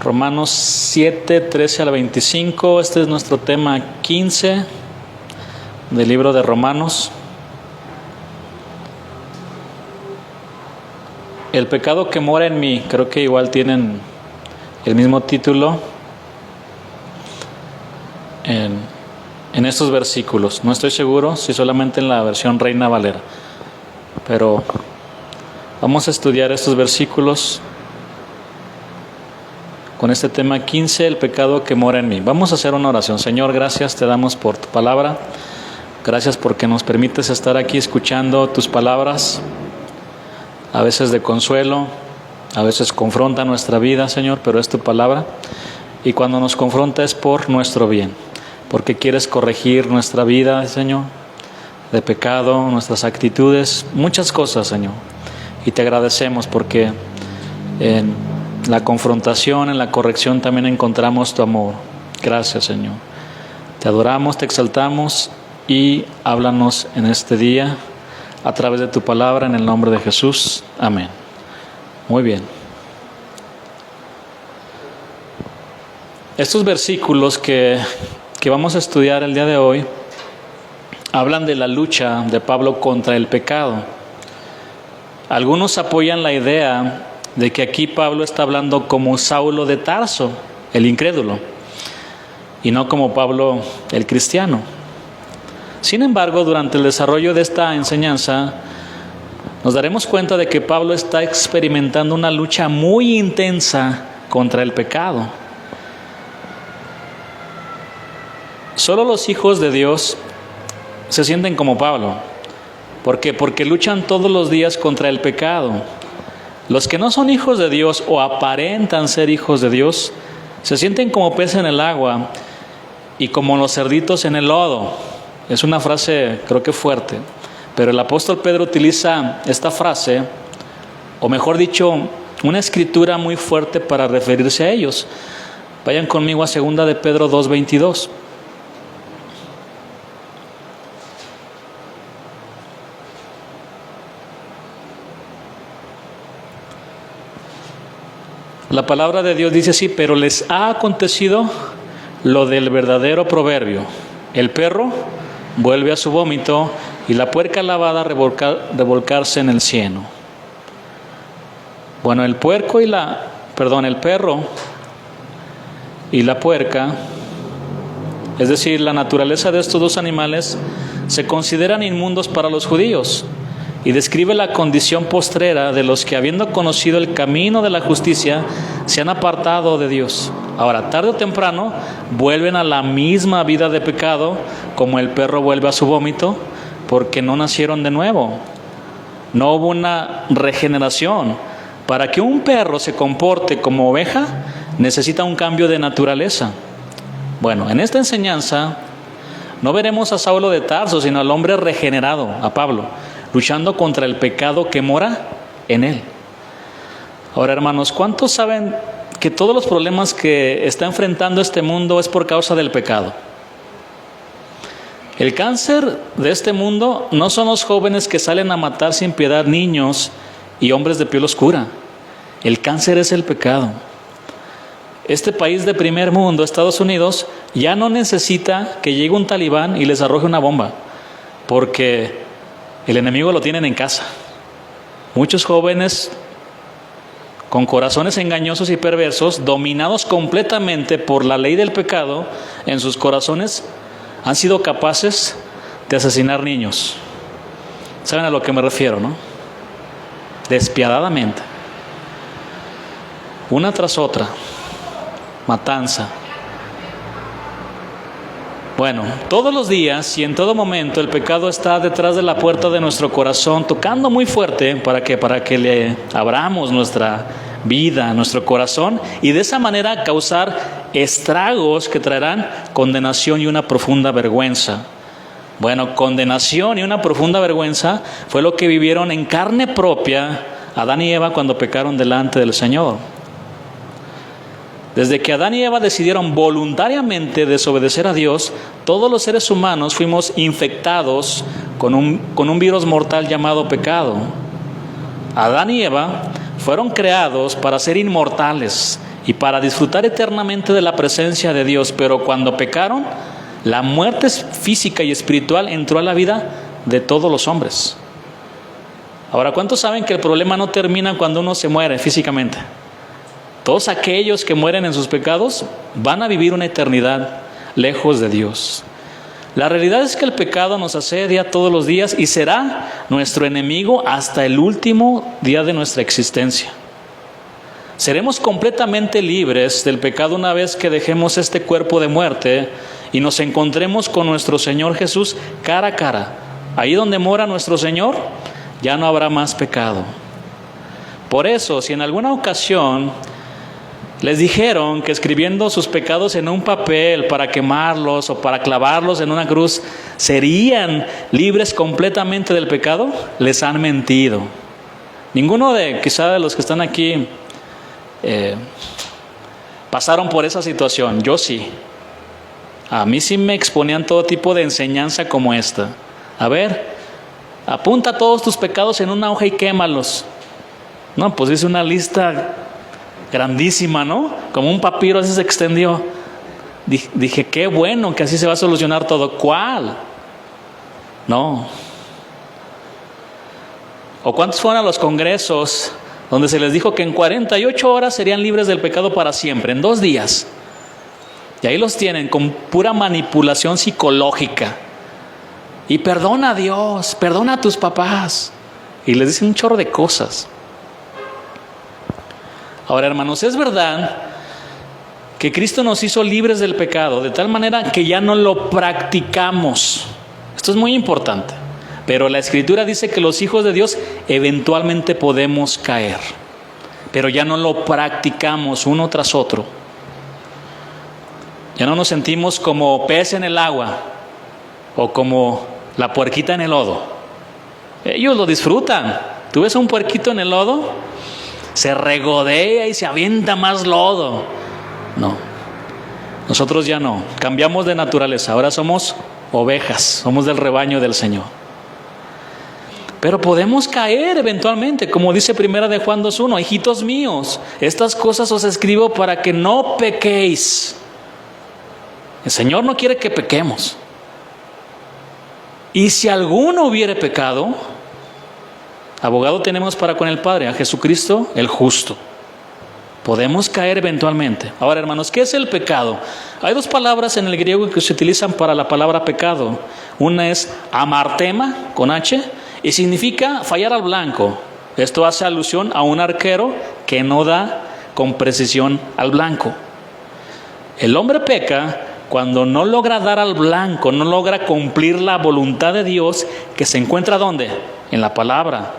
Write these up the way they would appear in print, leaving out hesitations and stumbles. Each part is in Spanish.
Romanos 7, 13 al 25. Este es nuestro tema 15 del libro de Romanos. El pecado que mora en mí, creo que igual tienen el mismo título en estos versículos. No estoy seguro si solamente en la versión Reina Valera, pero vamos a estudiar estos versículos con este tema 15, el pecado que mora en mí. Vamos a hacer una oración. Señor, gracias te damos por tu palabra. Gracias porque nos permites estar aquí escuchando tus palabras, a veces de consuelo, a veces confronta nuestra vida, Señor, pero es tu palabra. Y cuando nos confronta es por nuestro bien, porque quieres corregir nuestra vida, Señor, de pecado, nuestras actitudes, muchas cosas, Señor. Y te agradecemos porque en la confrontación, en la corrección también encontramos tu amor. Gracias, Señor. Te adoramos, te exaltamos y háblanos en este día a través de tu palabra, en el nombre de Jesús. Amén. Muy bien. Estos versículos que vamos a estudiar el día de hoy hablan de la lucha de Pablo contra el pecado. Algunos apoyan la idea de que aquí Pablo está hablando como Saulo de Tarso, el incrédulo, y no como Pablo el cristiano. Sin embargo, durante el desarrollo de esta enseñanza, nos daremos cuenta de que Pablo está experimentando una lucha muy intensa contra el pecado. Solo los hijos de Dios se sienten como Pablo. ¿Por qué? Porque luchan todos los días contra el pecado. Los que no son hijos de Dios o aparentan ser hijos de Dios, se sienten como peces en el agua y como los cerditos en el lodo. Es una frase, creo que fuerte, pero el apóstol Pedro utiliza esta frase, o mejor dicho, una escritura muy fuerte para referirse a ellos. Vayan conmigo a 2 de Pedro 2:22. La palabra de Dios dice así: pero les ha acontecido lo del verdadero proverbio: el perro vuelve a su vómito y la puerca lavada a revolcarse en el cieno. Bueno, el perro y la puerca, es decir, la naturaleza de estos dos animales, se consideran inmundos para los judíos, y describe la condición postrera de los que, habiendo conocido el camino de la justicia, se han apartado de Dios. Ahora, tarde o temprano, vuelven a la misma vida de pecado, como el perro vuelve a su vómito, porque no nacieron de nuevo. No hubo una regeneración. Para que un perro se comporte como oveja, necesita un cambio de naturaleza. Bueno, en esta enseñanza no veremos a Saulo de Tarso, sino al hombre regenerado, a Pablo, luchando contra el pecado que mora en él. Ahora, hermanos, ¿cuántos saben que todos los problemas que está enfrentando este mundo es por causa del pecado? El cáncer de este mundo no son los jóvenes que salen a matar sin piedad niños y hombres de piel oscura. El cáncer es el pecado. Este país de primer mundo, Estados Unidos, ya no necesita que llegue un talibán y les arroje una bomba, porque el enemigo lo tienen en casa. Muchos jóvenes con corazones engañosos y perversos, dominados completamente por la ley del pecado en sus corazones, han sido capaces de asesinar niños. ¿Saben a lo que me refiero, no? Despiadadamente. Una tras otra. Matanza. Bueno, todos los días y en todo momento el pecado está detrás de la puerta de nuestro corazón, tocando muy fuerte para que le abramos nuestra vida, nuestro corazón, y de esa manera causar estragos que traerán condenación y una profunda vergüenza. Bueno, condenación y una profunda vergüenza fue lo que vivieron en carne propia Adán y Eva cuando pecaron delante del Señor. Desde que Adán y Eva decidieron voluntariamente desobedecer a Dios, todos los seres humanos fuimos infectados con un virus mortal llamado pecado. Adán y Eva fueron creados para ser inmortales y para disfrutar eternamente de la presencia de Dios. Pero cuando pecaron, la muerte física y espiritual entró a la vida de todos los hombres. Ahora, ¿cuántos saben que el problema no termina cuando uno se muere físicamente? Todos aquellos que mueren en sus pecados van a vivir una eternidad lejos de Dios. La realidad es que el pecado nos asedia todos los días y será nuestro enemigo hasta el último día de nuestra existencia. Seremos completamente libres del pecado una vez que dejemos este cuerpo de muerte y nos encontremos con nuestro Señor Jesús cara a cara. Ahí donde mora nuestro Señor, ya no habrá más pecado. Por eso, si en alguna ocasión les dijeron que escribiendo sus pecados en un papel para quemarlos o para clavarlos en una cruz serían libres completamente del pecado, les han mentido. Ninguno quizá de los que están aquí pasaron por esa situación. Yo sí. A mí sí me exponían todo tipo de enseñanza como esta. A ver, apunta todos tus pecados en una hoja y quémalos. No, pues hice una lista grandísima, ¿no? Como un papiro así se extendió. Dije, qué bueno que así se va a solucionar todo. ¿Cuál? No. ¿O cuántos fueron a los congresos donde se les dijo que en 48 horas serían libres del pecado para siempre, en 2 días? Y ahí los tienen con pura manipulación psicológica. Y perdona a Dios, perdona a tus papás. Y les dicen un chorro de cosas. Ahora, hermanos, es verdad que Cristo nos hizo libres del pecado, de tal manera que ya no lo practicamos. Esto es muy importante. Pero la Escritura dice que los hijos de Dios eventualmente podemos caer. Pero ya no lo practicamos uno tras otro. Ya no nos sentimos como pez en el agua o como la puerquita en el lodo. Ellos lo disfrutan. ¿Tú ves a un puerquito en el lodo? Se regodea y se avienta más lodo. No, nosotros ya no. Cambiamos de naturaleza. Ahora somos ovejas, somos del rebaño del Señor. Pero podemos caer eventualmente, como dice 1 de Juan 2:1, hijitos míos, estas cosas os escribo para que no pequéis. El Señor no quiere que pequemos. Y si alguno hubiere pecado, abogado tenemos para con el Padre, a Jesucristo el justo. Podemos caer eventualmente. Ahora, hermanos, ¿qué es el pecado? Hay 2 palabras en el griego que se utilizan para la palabra pecado. Una es amartema, con H, y significa fallar al blanco. Esto hace alusión a un arquero que no da con precisión al blanco. El hombre peca cuando no logra dar al blanco, no logra cumplir la voluntad de Dios, que se encuentra ¿dónde? En la palabra.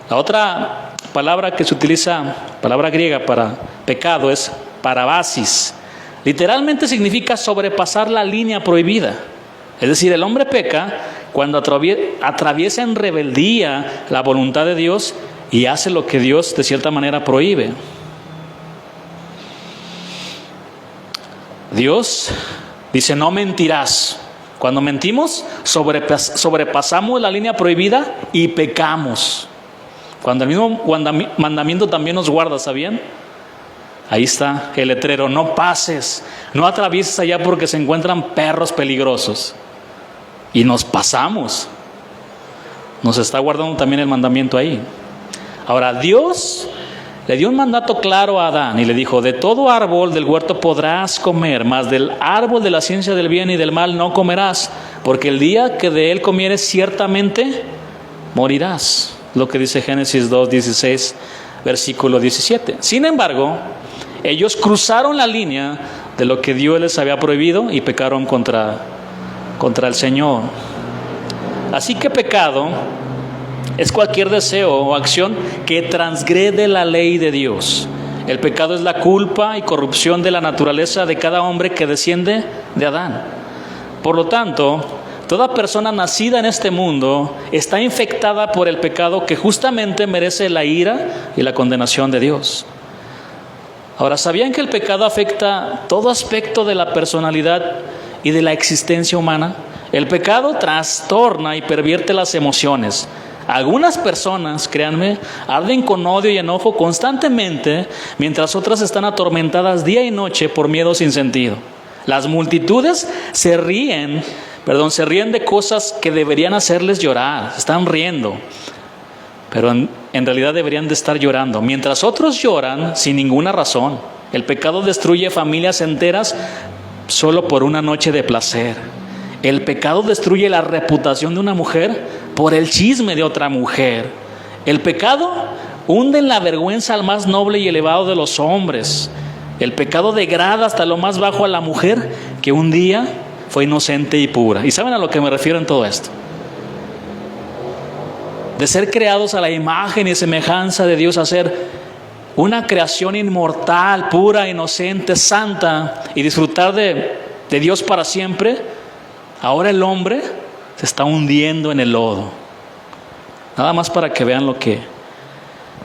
La otra palabra que se utiliza, palabra griega para pecado, es parabasis. Literalmente significa sobrepasar la línea prohibida. Es decir, el hombre peca cuando atraviesa en rebeldía la voluntad de Dios y hace lo que Dios de cierta manera prohíbe. Dios dice, no mentirás. Cuando mentimos, sobrepasamos la línea prohibida y pecamos. Cuando el mismo mandamiento también nos guarda, ¿sabían? Ahí está el letrero, no pases, no atravieses allá porque se encuentran perros peligrosos. Y nos pasamos. Nos está guardando también el mandamiento ahí. Ahora, Dios le dio un mandato claro a Adán y le dijo, de todo árbol del huerto podrás comer, mas del árbol de la ciencia del bien y del mal no comerás, porque el día que de él comieres ciertamente morirás. Lo que dice Génesis 2:16, versículo 17. Sin embargo, ellos cruzaron la línea de lo que Dios les había prohibido y pecaron contra el Señor. Así que pecado es cualquier deseo o acción que transgrede la ley de Dios. El pecado es la culpa y corrupción de la naturaleza de cada hombre que desciende de Adán. Por lo tanto, toda persona nacida en este mundo está infectada por el pecado que justamente merece la ira y la condenación de Dios. Ahora, ¿sabían que el pecado afecta todo aspecto de la personalidad y de la existencia humana? El pecado trastorna y pervierte las emociones, Algunas personas, créanme, arden con odio y enojo constantemente, mientras otras están atormentadas día y noche por miedo sin sentido. Las multitudes se ríen de cosas que deberían hacerles llorar, están riendo, pero en realidad deberían de estar llorando, mientras otros lloran sin ninguna razón. El pecado destruye familias enteras solo por una noche de placer. El pecado destruye la reputación de una mujer por el chisme de otra mujer. El pecado hunde en la vergüenza al más noble y elevado de los hombres. El pecado degrada hasta lo más bajo a la mujer que un día fue inocente y pura. ¿Y saben a lo que me refiero en todo esto? De ser creados a la imagen y semejanza de Dios, a ser una creación inmortal, pura, inocente, santa, y disfrutar de Dios para siempre. Ahora el hombre se está hundiendo en el lodo. Nada más para que vean lo que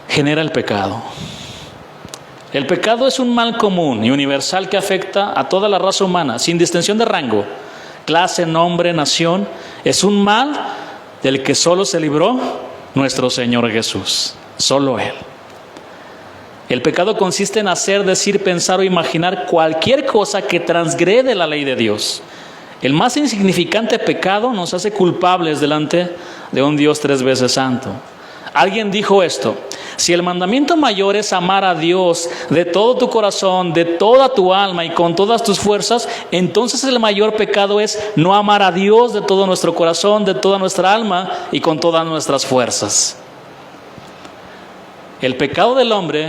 genera el pecado. El pecado es un mal común y universal que afecta a toda la raza humana, sin distinción de rango, clase, nombre, nación. Es un mal del que solo se libró nuestro Señor Jesús, solo Él. El pecado consiste en hacer, decir, pensar o imaginar cualquier cosa que transgrede la ley de Dios. El más insignificante pecado nos hace culpables delante de un Dios 3 veces santo. Alguien dijo esto: si el mandamiento mayor es amar a Dios de todo tu corazón, de toda tu alma y con todas tus fuerzas, entonces el mayor pecado es no amar a Dios de todo nuestro corazón, de toda nuestra alma y con todas nuestras fuerzas. El pecado del hombre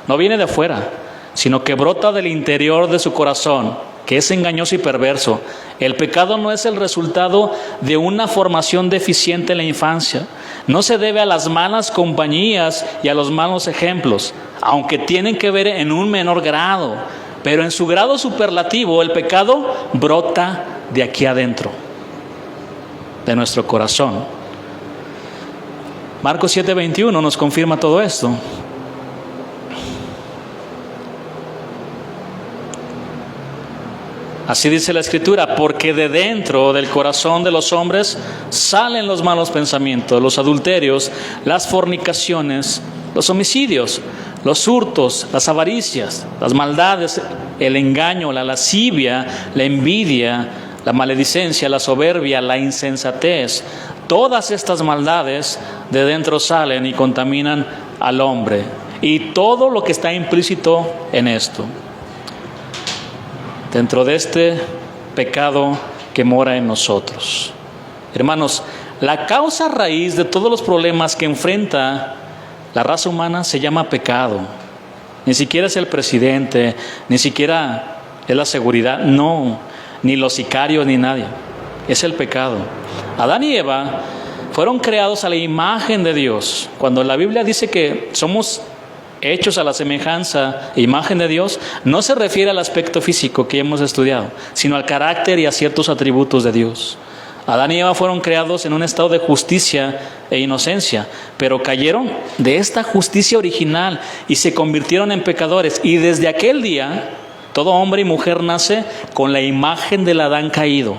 no viene de afuera, sino que brota del interior de su corazón, que es engañoso y perverso. El pecado no es el resultado de una formación deficiente en la infancia. No se debe a las malas compañías y a los malos ejemplos, aunque tienen que ver en un menor grado. Pero en su grado superlativo, el pecado brota de aquí adentro, de nuestro corazón. Marcos 7:21 nos confirma todo esto. Así dice la Escritura: porque de dentro del corazón de los hombres salen los malos pensamientos, los adulterios, las fornicaciones, los homicidios, los hurtos, las avaricias, las maldades, el engaño, la lascivia, la envidia, la maledicencia, la soberbia, la insensatez. Todas estas maldades de dentro salen y contaminan al hombre. Y todo lo que está implícito en esto, dentro de este pecado que mora en nosotros. Hermanos, la causa raíz de todos los problemas que enfrenta la raza humana se llama pecado. Ni siquiera es el presidente, ni siquiera es la seguridad, no, ni los sicarios, ni nadie. Es el pecado. Adán y Eva fueron creados a la imagen de Dios. Cuando la Biblia dice que somos hechos a la semejanza e imagen de Dios, no se refiere al aspecto físico que hemos estudiado, sino al carácter y a ciertos atributos de Dios. Adán y Eva fueron creados en un estado de justicia e inocencia, pero cayeron de esta justicia original y se convirtieron en pecadores. Y desde aquel día, todo hombre y mujer nace con la imagen del Adán caído.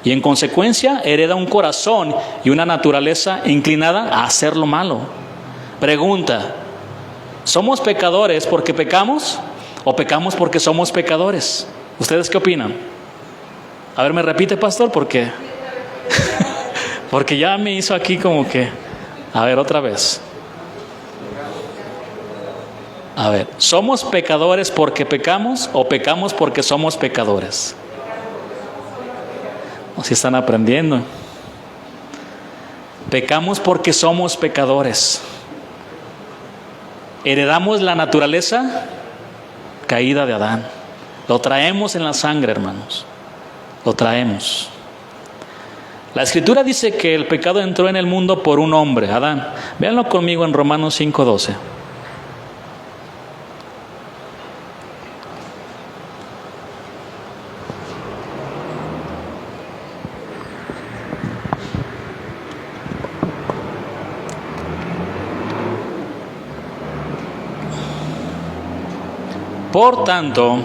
Y en consecuencia hereda un corazón y una naturaleza inclinada a hacer lo malo. Pregunta: ¿somos pecadores porque pecamos o pecamos porque somos pecadores? ¿Ustedes qué opinan? A ver, ¿me repite, pastor? ¿Por qué? Porque ya me hizo aquí como que... A ver, otra vez. A ver, ¿somos pecadores porque pecamos o pecamos porque somos pecadores? O si están aprendiendo. Pecamos porque somos pecadores. Heredamos la naturaleza caída de Adán. Lo traemos en la sangre, hermanos. Lo traemos. La Escritura dice que el pecado entró en el mundo por un hombre, Adán. Véanlo conmigo en Romanos 5:12. Por tanto,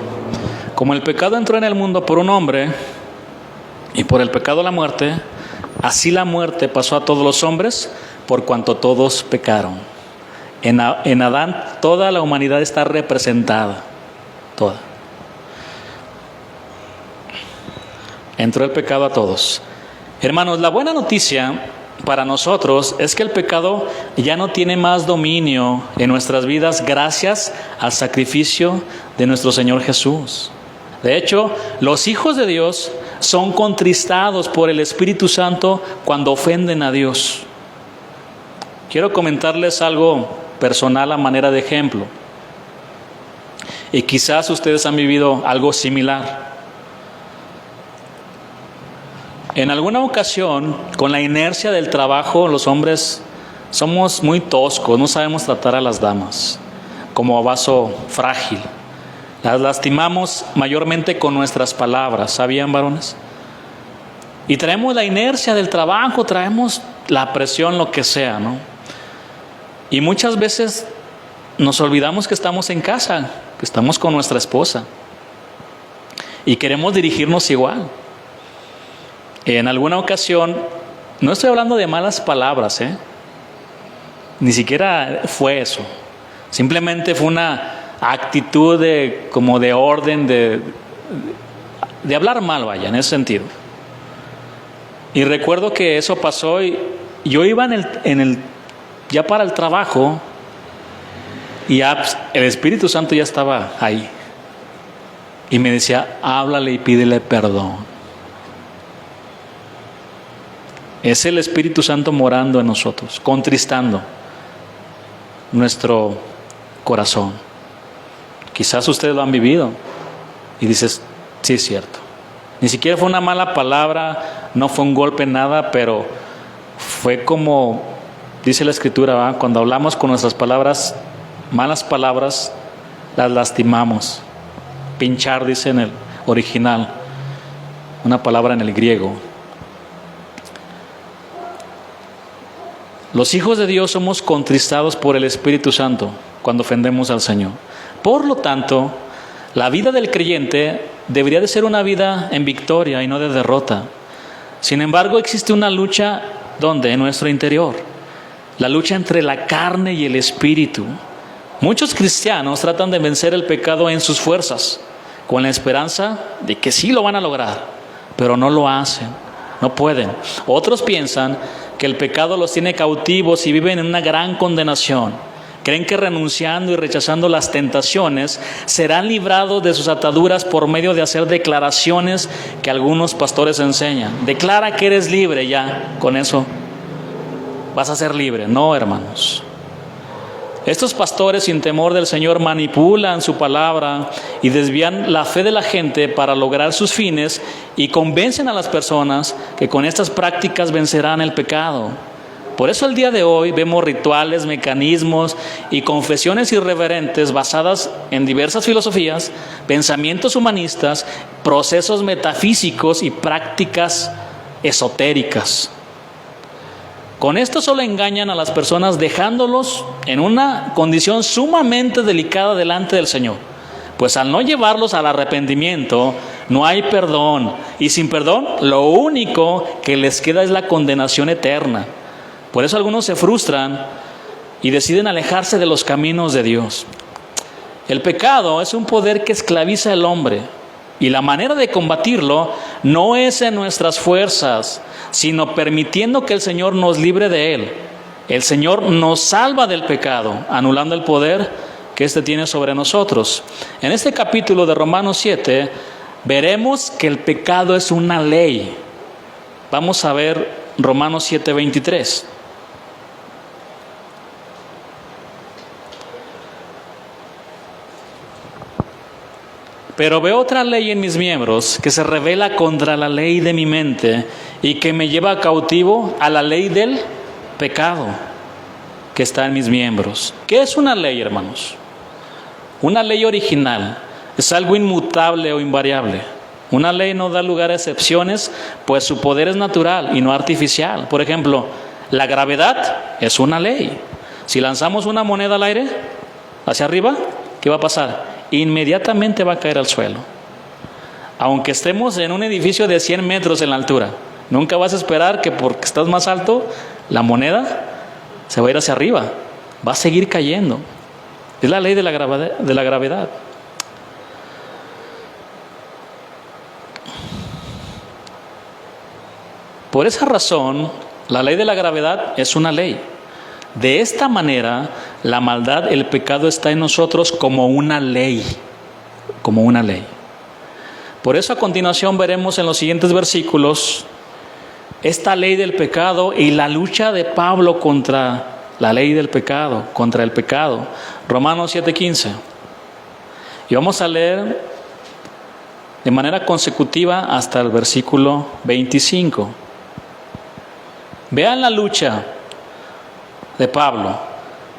como el pecado entró en el mundo por un hombre, y por el pecado la muerte, así la muerte pasó a todos los hombres, por cuanto todos pecaron. En Adán toda la humanidad está representada, toda. Entró el pecado a todos. Hermanos, la buena noticia para nosotros es que el pecado ya no tiene más dominio en nuestras vidas gracias al sacrificio de nuestro Señor Jesús. De hecho, los hijos de Dios son contristados por el Espíritu Santo cuando ofenden a Dios. Quiero comentarles algo personal a manera de ejemplo. Y quizás ustedes han vivido algo similar. En alguna ocasión, con la inercia del trabajo, los hombres somos muy toscos, no sabemos tratar a las damas como a vaso frágil. Las lastimamos mayormente con nuestras palabras, ¿sabían, varones? Y traemos la inercia del trabajo, traemos la presión, lo que sea, ¿no? Y muchas veces nos olvidamos que estamos en casa, que estamos con nuestra esposa y queremos dirigirnos igual. En alguna ocasión, no estoy hablando de malas palabras, ni siquiera fue eso. Simplemente fue una actitud como de orden, de hablar mal, vaya, en ese sentido. Y recuerdo que eso pasó y yo iba ya para el trabajo y ya el Espíritu Santo ya estaba ahí. Y me decía, háblale y pídele perdón. Es el Espíritu Santo morando en nosotros, contristando nuestro corazón. Quizás ustedes lo han vivido y dices, sí es cierto. Ni siquiera fue una mala palabra, no fue un golpe, nada, pero fue como, dice la Escritura, ¿va? Cuando hablamos con nuestras palabras, malas palabras, las lastimamos. Pinchar, dice en el original, una palabra en el griego. Los hijos de Dios somos contristados por el Espíritu Santo cuando ofendemos al Señor. Por lo tanto, la vida del creyente debería de ser una vida en victoria y no de derrota. Sin embargo, existe una lucha, ¿dónde? En nuestro interior. La lucha entre la carne y el espíritu. Muchos cristianos tratan de vencer el pecado en sus fuerzas, con la esperanza de que sí lo van a lograr, pero no lo hacen, no pueden. Otros piensan que el pecado los tiene cautivos y viven en una gran condenación. Creen que renunciando y rechazando las tentaciones serán librados de sus ataduras por medio de hacer declaraciones que algunos pastores enseñan. Declara que eres libre, ya, con eso vas a ser libre. No, hermanos. Estos pastores sin temor del Señor manipulan su palabra y desvían la fe de la gente para lograr sus fines y convencen a las personas que con estas prácticas vencerán el pecado. Por eso el día de hoy vemos rituales, mecanismos y confesiones irreverentes basadas en diversas filosofías, pensamientos humanistas, procesos metafísicos y prácticas esotéricas. Con esto solo engañan a las personas dejándolos en una condición sumamente delicada delante del Señor. Pues al no llevarlos al arrepentimiento, no hay perdón. Y sin perdón, lo único que les queda es la condenación eterna. Por eso algunos se frustran y deciden alejarse de los caminos de Dios. El pecado es un poder que esclaviza al hombre. Y la manera de combatirlo no es en nuestras fuerzas, sino permitiendo que el Señor nos libre de él. El Señor nos salva del pecado, anulando el poder que éste tiene sobre nosotros. En este capítulo de Romanos 7, veremos que el pecado es una ley. Vamos a ver Romanos 7:23. Pero veo otra ley en mis miembros que se rebela contra la ley de mi mente y que me lleva cautivo a la ley del pecado que está en mis miembros. ¿Qué es una ley, hermanos? Una ley original es algo inmutable o invariable. Una ley no da lugar a excepciones, pues su poder es natural y no artificial. Por ejemplo, la gravedad es una ley. Si lanzamos una moneda al aire, hacia arriba, ¿qué va a pasar? Inmediatamente va a caer al suelo. Aunque estemos en un edificio de 100 metros en la altura, nunca vas a esperar que porque estás más alto, la moneda se va a ir hacia arriba, va a seguir cayendo. Es la ley de la gravedad. Por esa razón, la ley de la gravedad es una ley. De esta manera, la maldad, el pecado está en nosotros como una ley. Como una ley. Por eso a continuación veremos en los siguientes versículos esta ley del pecado y la lucha de Pablo contra la ley del pecado, contra el pecado. Romanos 7:15. Y vamos a leer de manera consecutiva hasta el versículo 25. Vean la lucha de Pablo.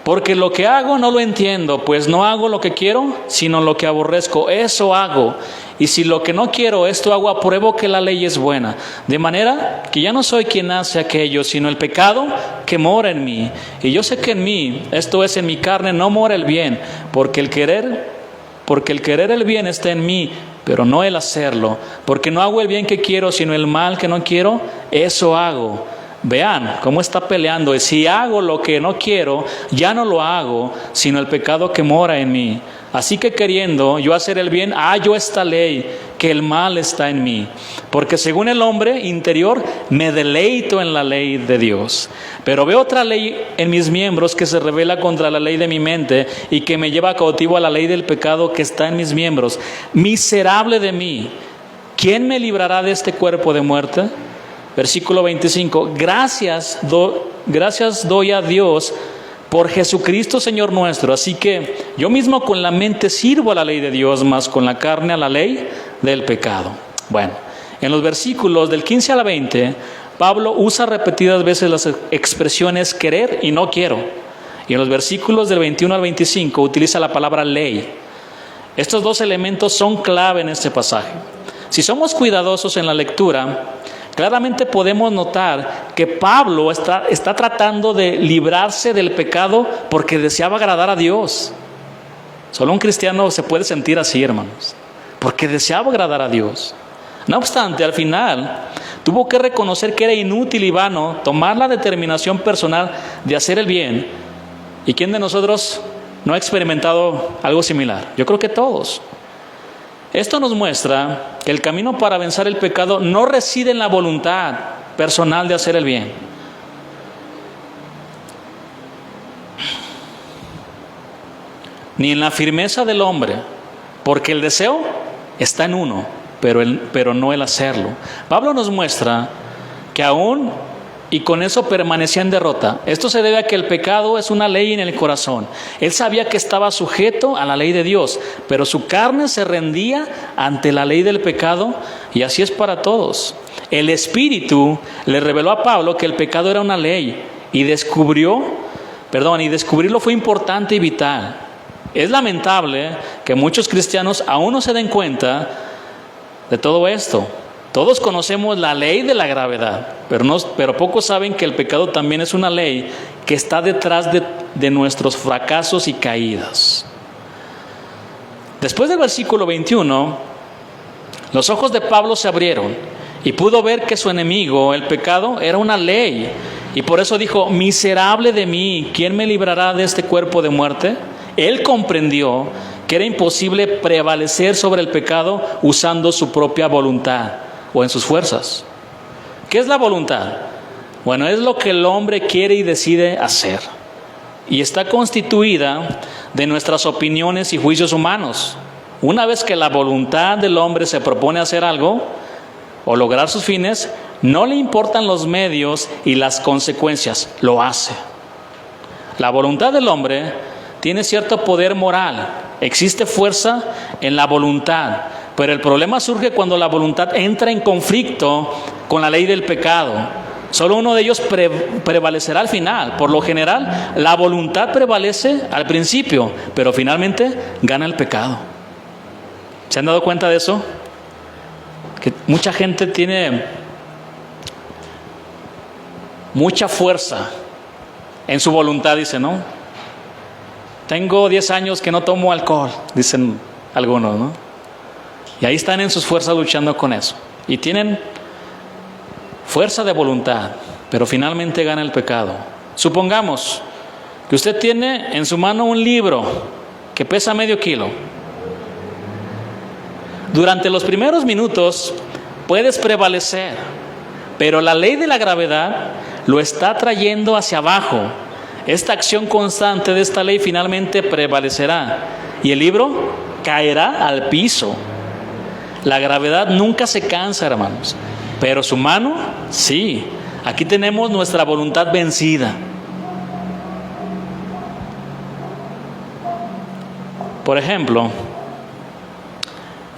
Porque lo que hago no lo entiendo, pues no hago lo que quiero, sino lo que aborrezco. Eso hago. Y si lo que no quiero, esto hago, apruebo que la ley es buena. De manera que ya no soy quien hace aquello, sino el pecado que mora en mí. Y yo sé que en mí, esto es en mi carne, no mora el bien, porque el querer el bien está en mí, pero no el hacerlo. Porque no hago el bien que quiero, sino el mal que no quiero, eso hago. Vean cómo está peleando. Y si hago lo que no quiero, ya no lo hago, sino el pecado que mora en mí. Así que queriendo yo hacer el bien, hallo esta ley, que el mal está en mí. Porque según el hombre interior, me deleito en la ley de Dios. Pero veo otra ley en mis miembros que se revela contra la ley de mi mente y que me lleva cautivo a la ley del pecado que está en mis miembros. Miserable de mí, ¿quién me librará de este cuerpo de muerte? Versículo 25, gracias doy a Dios por Jesucristo Señor nuestro. Así que yo mismo con la mente sirvo a la ley de Dios, mas con la carne a la ley del pecado. Bueno, en los versículos del 15 al 20, Pablo usa repetidas veces las expresiones querer y no quiero. Y en los versículos del 21 al 25 utiliza la palabra ley. Estos dos elementos son clave en este pasaje. Si somos cuidadosos en la lectura, claramente podemos notar que Pablo está tratando de librarse del pecado porque deseaba agradar a Dios. Solo un cristiano se puede sentir así, hermanos, porque deseaba agradar a Dios. No obstante, al final tuvo que reconocer que era inútil y vano tomar la determinación personal de hacer el bien. ¿Y quién de nosotros no ha experimentado algo similar? Yo creo que todos. Esto nos muestra que el camino para vencer el pecado no reside en la voluntad personal de hacer el bien. Ni en la firmeza del hombre, porque el deseo está en uno, pero no el hacerlo. Pablo nos muestra que aún y con eso permanecía en derrota. Esto se debe a que el pecado es una ley en el corazón. Él sabía que estaba sujeto a la ley de Dios, pero su carne se rendía ante la ley del pecado, y así es para todos. El Espíritu le reveló a Pablo que el pecado era una ley, y descubrirlo fue importante y vital. Es lamentable que muchos cristianos aún no se den cuenta de todo esto. Todos conocemos la ley de la gravedad, pero pocos saben que el pecado también es una ley que está detrás de nuestros fracasos y caídas. Después del versículo 21, los ojos de Pablo se abrieron y pudo ver que su enemigo, el pecado, era una ley. Y por eso dijo, miserable de mí, ¿quién me librará de este cuerpo de muerte? Él comprendió que era imposible prevalecer sobre el pecado usando su propia voluntad o en sus fuerzas. ¿Qué es la voluntad? Bueno, es lo que el hombre quiere y decide hacer. Y está constituida de nuestras opiniones y juicios humanos. Una vez que la voluntad del hombre se propone hacer algo o lograr sus fines, no le importan los medios y las consecuencias, lo hace. La voluntad del hombre tiene cierto poder moral, existe fuerza en la voluntad, pero el problema surge cuando la voluntad entra en conflicto con la ley del pecado. Solo uno de ellos prevalecerá al final. Por lo general, la voluntad prevalece al principio, pero finalmente gana el pecado. ¿Se han dado cuenta de eso? Que mucha gente tiene mucha fuerza en su voluntad, dice, ¿no? Tengo 10 años que no tomo alcohol, dicen algunos, ¿no? Y ahí están en sus fuerzas luchando con eso. Y tienen fuerza de voluntad, pero finalmente gana el pecado. Supongamos que usted tiene en su mano un libro que pesa medio kilo. Durante los primeros minutos puedes prevalecer, pero la ley de la gravedad lo está trayendo hacia abajo. Esta acción constante de esta ley finalmente prevalecerá y el libro caerá al piso. La gravedad nunca se cansa, hermanos, pero su mano, sí. Aquí tenemos nuestra voluntad vencida. Por ejemplo,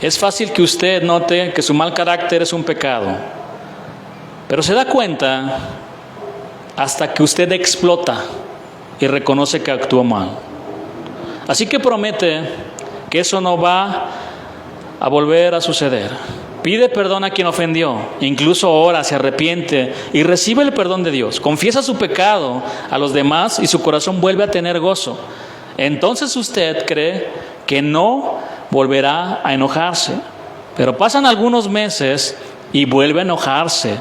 es fácil que usted note que su mal carácter es un pecado, pero se da cuenta hasta que usted explota y reconoce que actuó mal. Así que promete que eso no va a volver a suceder. Pide perdón a quien ofendió, incluso ora, se arrepiente y recibe el perdón de Dios. Confiesa su pecado a los demás y su corazón vuelve a tener gozo. Entonces usted cree que no volverá a enojarse. Pero pasan algunos meses y vuelve a enojarse.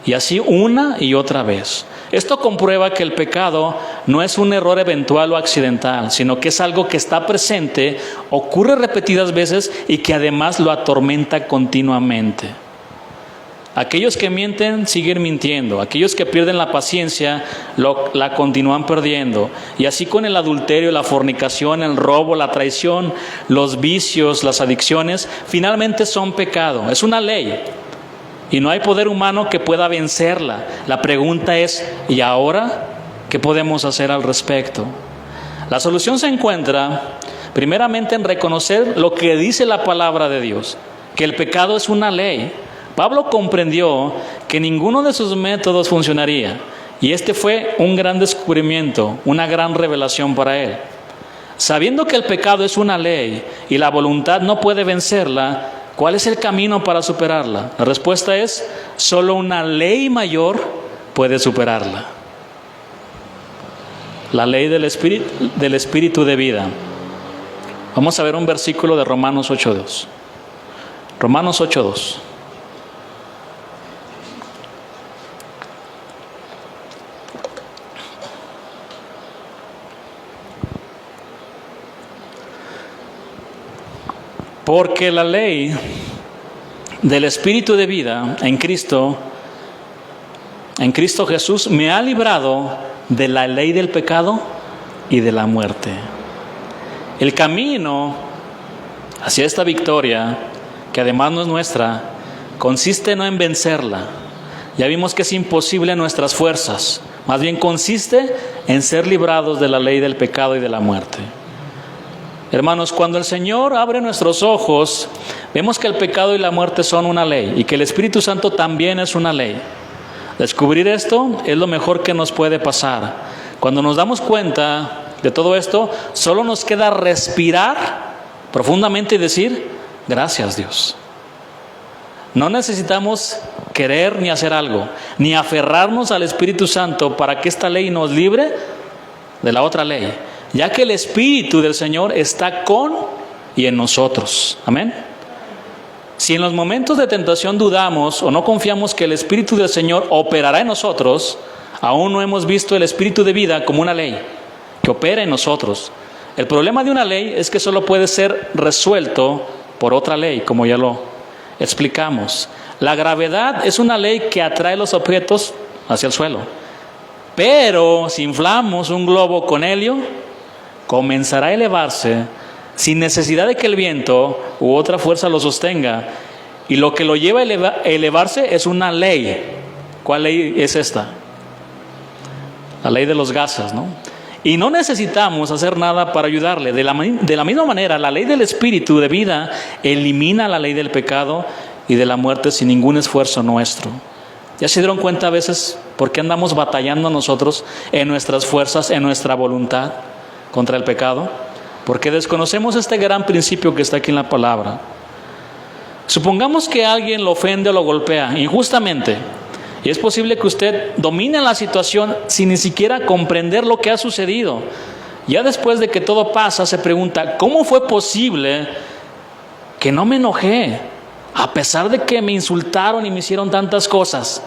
Y así una y otra vez. Esto comprueba que el pecado no es un error eventual o accidental, sino que es algo que está presente, ocurre repetidas veces y que además lo atormenta continuamente. Aquellos que mienten siguen mintiendo, aquellos que pierden la paciencia la continúan perdiendo. Y así con el adulterio, la fornicación, el robo, la traición, los vicios, las adicciones, finalmente son pecado. Es una ley. Y no hay poder humano que pueda vencerla. La pregunta es, ¿y ahora qué podemos hacer al respecto? La solución se encuentra primeramente en reconocer lo que dice la palabra de Dios, que el pecado es una ley. Pablo comprendió que ninguno de sus métodos funcionaría, y este fue un gran descubrimiento, una gran revelación para él. Sabiendo que el pecado es una ley y la voluntad no puede vencerla, ¿cuál es el camino para superarla? La respuesta es, solo una ley mayor puede superarla. La ley del espíritu de vida. Vamos a ver un versículo de Romanos 8:2. Romanos 8:2. Porque la ley del Espíritu de vida en Cristo Jesús me ha librado de la ley del pecado y de la muerte. El camino hacia esta victoria, que además no es nuestra, consiste no en vencerla. Ya vimos que es imposible en nuestras fuerzas. Más bien consiste en ser librados de la ley del pecado y de la muerte. Hermanos, cuando el Señor abre nuestros ojos, vemos que el pecado y la muerte son una ley y que el Espíritu Santo también es una ley. Descubrir esto es lo mejor que nos puede pasar. Cuando nos damos cuenta de todo esto, solo nos queda respirar profundamente y decir, gracias Dios. No necesitamos querer ni hacer algo, ni aferrarnos al Espíritu Santo para que esta ley nos libre de la otra ley, ya que el Espíritu del Señor está con y en nosotros. Amén. Si en los momentos de tentación dudamos o no confiamos que el Espíritu del Señor operará en nosotros, aún no hemos visto el Espíritu de vida como una ley que opera en nosotros. El problema de una ley es que solo puede ser resuelto por otra ley, como ya lo explicamos. La gravedad es una ley que atrae los objetos hacia el suelo. Pero si inflamos un globo con helio, comenzará a elevarse sin necesidad de que el viento u otra fuerza lo sostenga. Y lo que lo lleva a elevarse es una ley. ¿Cuál ley es esta? La ley de los gases, ¿no? Y no necesitamos hacer nada para ayudarle. De la misma manera, la ley del Espíritu de vida elimina la ley del pecado y de la muerte sin ningún esfuerzo nuestro. ¿Ya se dieron cuenta a veces por qué andamos batallando nosotros en nuestras fuerzas, en nuestra voluntad contra el pecado? Porque desconocemos este gran principio que está aquí en la palabra. Supongamos que alguien lo ofende o lo golpea injustamente. Y es posible que usted domine la situación sin ni siquiera comprender lo que ha sucedido. Ya después de que todo pasa, se pregunta, ¿cómo fue posible que no me enojé? A pesar de que me insultaron y me hicieron tantas cosas.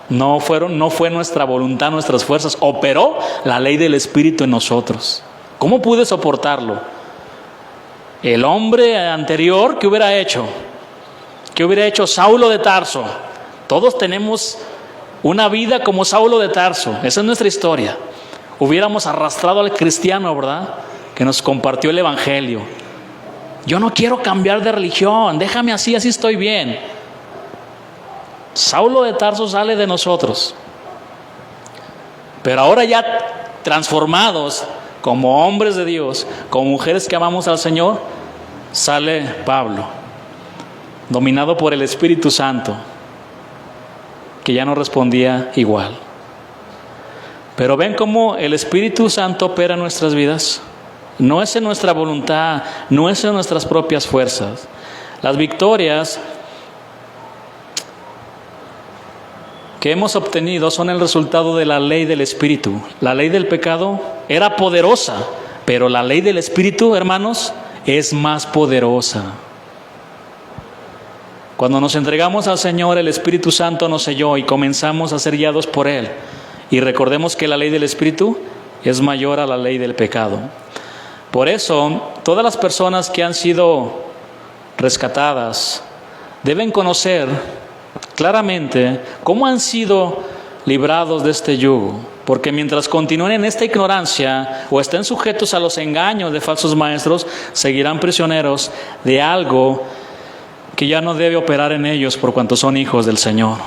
No fue nuestra voluntad, nuestras fuerzas. Operó la ley del Espíritu en nosotros. ¿Cómo pude soportarlo? El hombre anterior, ¿qué hubiera hecho? ¿Qué hubiera hecho Saulo de Tarso? Todos tenemos una vida como Saulo de Tarso. Esa es nuestra historia. Hubiéramos arrastrado al cristiano, ¿verdad?, que nos compartió el Evangelio. Yo no quiero cambiar de religión, déjame así estoy bien. Saulo de Tarso sale de nosotros. Pero ahora ya transformados como hombres de Dios, como mujeres que amamos al Señor, sale Pablo, dominado por el Espíritu Santo, que ya no respondía igual. Pero ven cómo el Espíritu Santo opera en nuestras vidas. No es en nuestra voluntad, no es en nuestras propias fuerzas. Las victorias que hemos obtenido son el resultado de la ley del Espíritu. La ley del pecado era poderosa, pero la ley del Espíritu, hermanos, es más poderosa. Cuando nos entregamos al Señor, el Espíritu Santo nos selló y comenzamos a ser guiados por Él. Y recordemos que la ley del Espíritu es mayor a la ley del pecado. Por eso, todas las personas que han sido rescatadas deben conocer claramente cómo han sido librados de este yugo, porque mientras continúen en esta ignorancia o estén sujetos a los engaños de falsos maestros, seguirán prisioneros de algo que ya no debe operar en ellos por cuanto son hijos del Señor.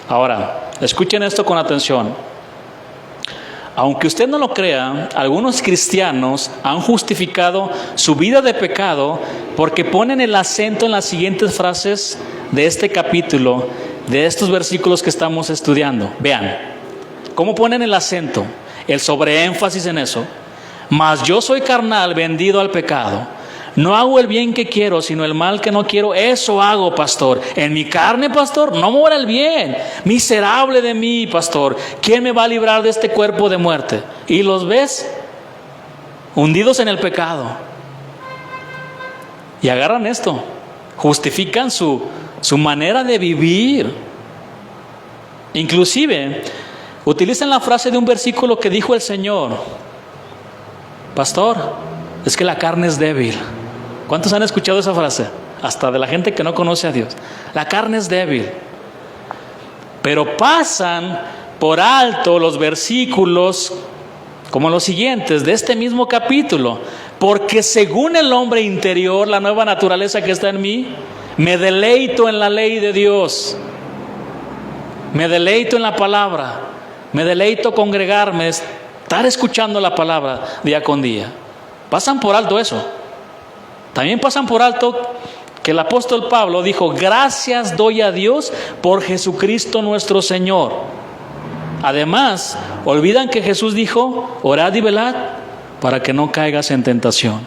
Ahora, escuchen esto con atención. Aunque usted no lo crea, algunos cristianos han justificado su vida de pecado porque ponen el acento en las siguientes frases de este capítulo, de estos versículos que estamos estudiando. Vean, ¿cómo ponen el acento? El sobreénfasis en eso. Mas yo soy carnal, vendido al pecado. No hago el bien que quiero, sino el mal que no quiero, eso hago, pastor. En mi carne, pastor, no mora el bien. Miserable de mí, pastor. ¿Quién me va a librar de este cuerpo de muerte? Y los ves hundidos en el pecado. Y agarran esto. Justifican su manera de vivir. Inclusive, utilizan la frase de un versículo que dijo el Señor. Pastor, es que la carne es débil. ¿Cuántos han escuchado esa frase? Hasta de la gente que no conoce a Dios. La carne es débil. Pero pasan por alto los versículos como los siguientes de este mismo capítulo. Porque según el hombre interior, la nueva naturaleza que está en mí, me deleito en la ley de Dios. Me deleito en la palabra. Me deleito congregarme, estar escuchando la palabra día con día. Pasan por alto eso. También pasan por alto que el apóstol Pablo dijo: gracias doy a Dios por Jesucristo nuestro Señor. Además, olvidan que Jesús dijo: orad y velad para que no caigas en tentación.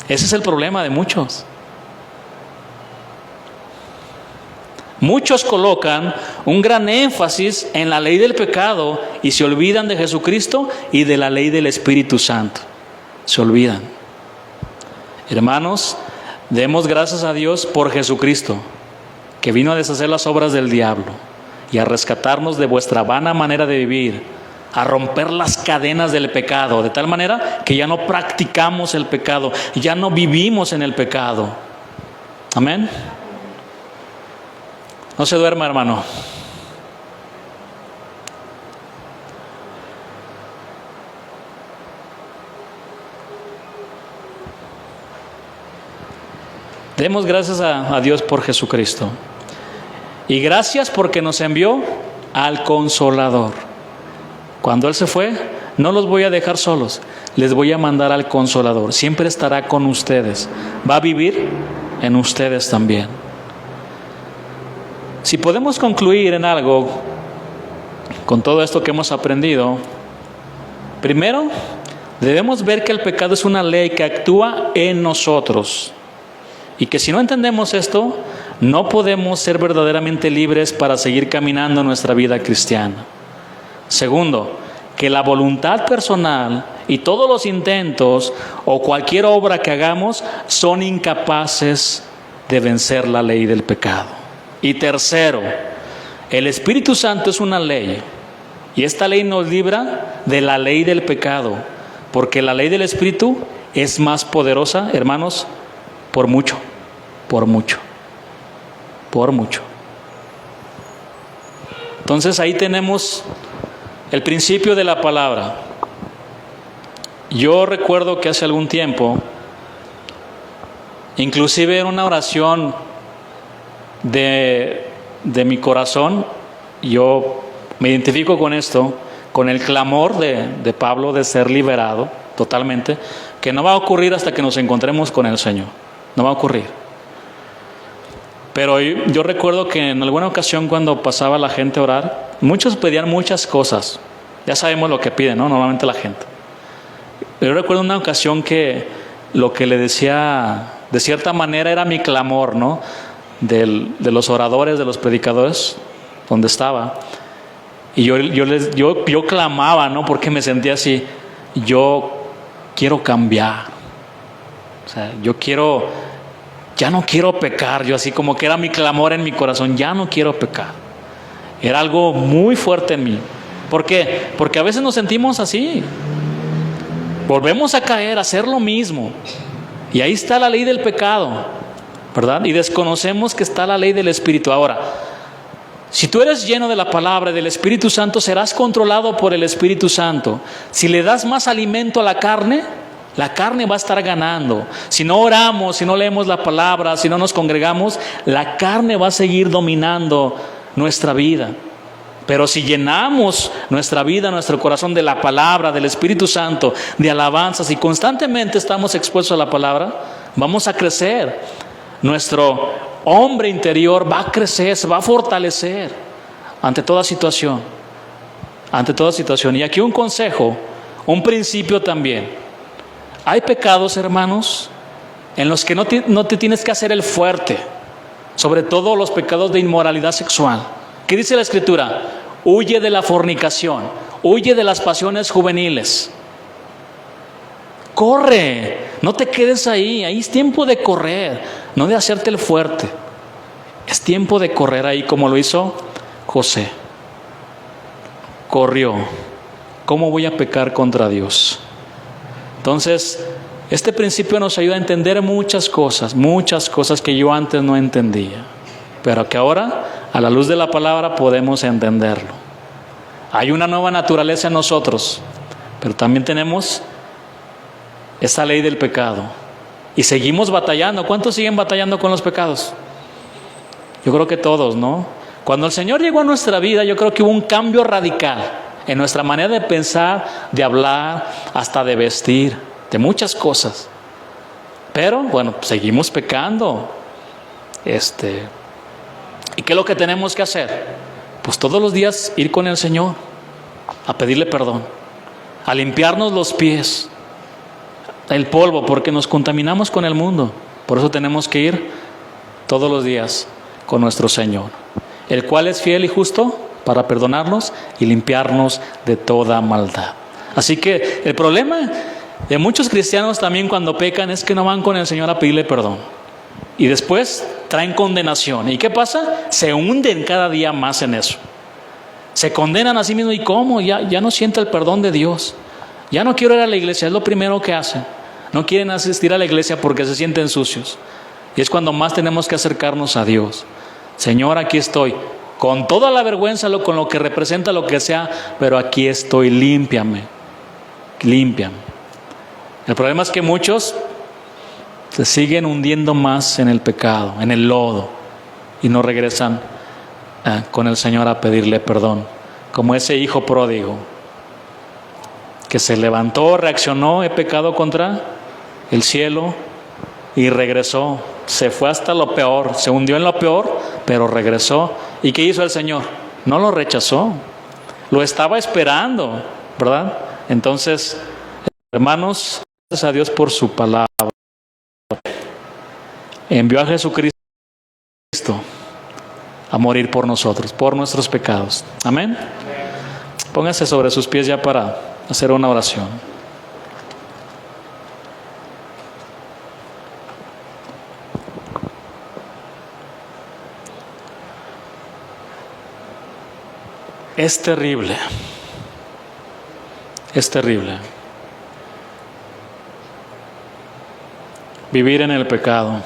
Ese es el problema de muchos. Muchos colocan un gran énfasis en la ley del pecado y se olvidan de Jesucristo y de la ley del Espíritu Santo. Se olvidan. Hermanos, demos gracias a Dios por Jesucristo, que vino a deshacer las obras del diablo y a rescatarnos de vuestra vana manera de vivir, a romper las cadenas del pecado, de tal manera que ya no practicamos el pecado, ya no vivimos en el pecado. Amén. No se duerma, hermano. Demos gracias a Dios por Jesucristo. Y gracias porque nos envió al Consolador. Cuando Él se fue, no los voy a dejar solos. Les voy a mandar al Consolador. Siempre estará con ustedes. Va a vivir en ustedes también. Si podemos concluir en algo con todo esto que hemos aprendido, primero, debemos ver que el pecado es una ley que actúa en nosotros. Y que si no entendemos esto, no podemos ser verdaderamente libres para seguir caminando nuestra vida cristiana. Segundo, que la voluntad personal y todos los intentos o cualquier obra que hagamos son incapaces de vencer la ley del pecado. Y tercero, El Espíritu Santo es una ley. Y esta ley nos libra de la ley del pecado. Porque la ley del Espíritu es más poderosa, hermanos, por mucho, por mucho, por mucho. Entonces ahí tenemos el principio de la palabra. Yo recuerdo que hace algún tiempo, inclusive en una oración de mi corazón, yo me identifico con esto, con el clamor de Pablo de ser liberado totalmente, que no va a ocurrir hasta que nos encontremos con el Señor. No va a ocurrir. Pero yo recuerdo que en alguna ocasión cuando pasaba la gente a orar, muchos pedían muchas cosas. Ya sabemos lo que piden, ¿no? Normalmente la gente. Yo recuerdo una ocasión que lo que le decía, de cierta manera, era mi clamor, ¿no? De los oradores, de los predicadores, donde estaba. Y yo clamaba, ¿no? Porque me sentía así. Yo quiero cambiar. O sea, ya no quiero pecar. Yo así como que era mi clamor en mi corazón. Ya no quiero pecar. Era algo muy fuerte en mí. ¿Por qué? Porque a veces nos sentimos así. Volvemos a caer, a hacer lo mismo. Y ahí está la ley del pecado, ¿verdad? Y desconocemos que está la ley del Espíritu. Ahora, si tú eres lleno de la palabra del Espíritu Santo, serás controlado por el Espíritu Santo. Si le das más alimento a la carne va a estar ganando. Si no oramos, si no leemos la palabra, si no nos congregamos, la carne va a seguir dominando nuestra vida. Pero si llenamos nuestra vida, nuestro corazón de la palabra, del Espíritu Santo, de alabanzas, y constantemente estamos expuestos a la palabra, vamos a crecer. Nuestro hombre interior va a crecer, se va a fortalecer ante toda situación. Ante toda situación. Y aquí un consejo, un principio también. Hay pecados, hermanos, en los que no te tienes que hacer el fuerte. Sobre todo los pecados de inmoralidad sexual. ¿Qué dice la Escritura? Huye de la fornicación, huye de las pasiones juveniles. Corre, no te quedes ahí es tiempo de correr, no de hacerte el fuerte. Es tiempo de correr ahí como lo hizo José. Corrió. ¿Cómo voy a pecar contra Dios? Entonces, este principio nos ayuda a entender muchas cosas que yo antes no entendía, pero que ahora, a la luz de la palabra, podemos entenderlo. Hay una nueva naturaleza en nosotros, pero también tenemos esa ley del pecado. Y seguimos batallando. ¿Cuántos siguen batallando con los pecados? Yo creo que todos, ¿no? Cuando el Señor llegó a nuestra vida, yo creo que hubo un cambio radical en nuestra manera de pensar, de hablar, hasta de vestir, de muchas cosas. Pero, bueno, seguimos pecando. ¿Y qué es lo que tenemos que hacer? Pues todos los días ir con el Señor, a pedirle perdón, a limpiarnos los pies, el polvo, porque nos contaminamos con el mundo. Por eso tenemos que ir todos los días con nuestro Señor, el cual es fiel y justo para perdonarnos y limpiarnos de toda maldad. Así que el problema de muchos cristianos también cuando pecan es que no van con el Señor a pedirle perdón. Y después traen condenación. ¿Y qué pasa? Se hunden cada día más en eso. Se condenan a sí mismos. ¿Y cómo? Ya no siente el perdón de Dios. Ya no quiero ir a la iglesia. Es lo primero que hacen. No quieren asistir a la iglesia porque se sienten sucios. Y es cuando más tenemos que acercarnos a Dios. Señor, aquí estoy. Con toda la vergüenza, con lo que representa, lo que sea. Pero aquí estoy. Límpiame. Límpiame. El problema es que muchos se siguen hundiendo más en el pecado, en el lodo, y no regresan con el Señor a pedirle perdón, como ese hijo pródigo que se levantó, reaccionó: he pecado contra el cielo, y regresó, se fue hasta lo peor, se hundió en lo peor, pero regresó. ¿Y qué hizo el Señor? No lo rechazó, lo estaba esperando, ¿verdad? Entonces, hermanos, gracias a Dios por su palabra. Envió a Jesucristo a morir por nosotros, por nuestros pecados. Amén. Póngase sobre sus pies ya para hacer una oración. Es terrible. Es terrible. Vivir en el pecado.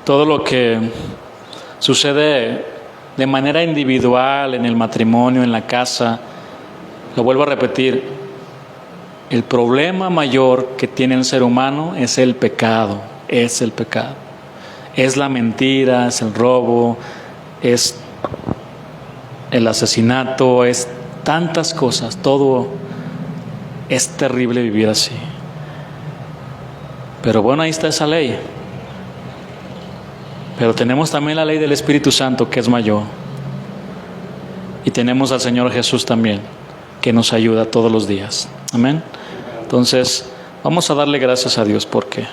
Todo lo que sucede de manera individual en el matrimonio, en la casa, lo vuelvo a repetir, el problema mayor que tiene el ser humano es el pecado, es el pecado. Es la mentira, es el robo, es el asesinato, es tantas cosas, todo es terrible vivir así. Pero bueno, ahí está esa ley. Pero tenemos también la ley del Espíritu Santo, que es mayor. Y tenemos al Señor Jesús también, que nos ayuda todos los días. Amén. Entonces, vamos a darle gracias a Dios porque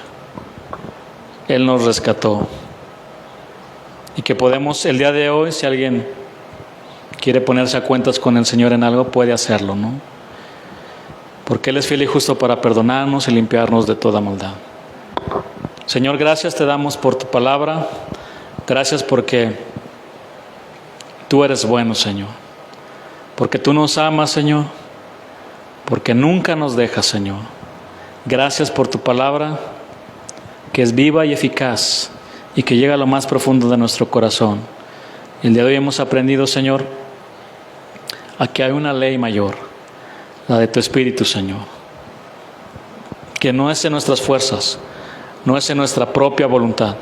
Él nos rescató. Y que podemos, el día de hoy, si alguien quiere ponerse a cuentas con el Señor en algo, puede hacerlo, ¿no? Porque Él es fiel y justo para perdonarnos y limpiarnos de toda maldad. Señor, gracias te damos por tu palabra. Gracias porque tú eres bueno, Señor. Porque tú nos amas, Señor. Porque nunca nos dejas, Señor. Gracias por tu palabra, que es viva y eficaz y que llega a lo más profundo de nuestro corazón. El día de hoy hemos aprendido, Señor, a que hay una ley mayor, la de tu Espíritu, Señor. Que no es en nuestras fuerzas, no es en nuestra propia voluntad.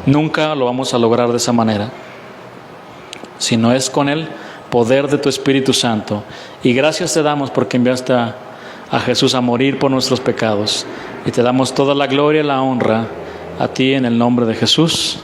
Nunca lo vamos a lograr de esa manera, sino es con el poder de tu Espíritu Santo. Y gracias te damos porque enviaste a Jesús a morir por nuestros pecados. Y te damos toda la gloria y la honra a ti en el nombre de Jesús.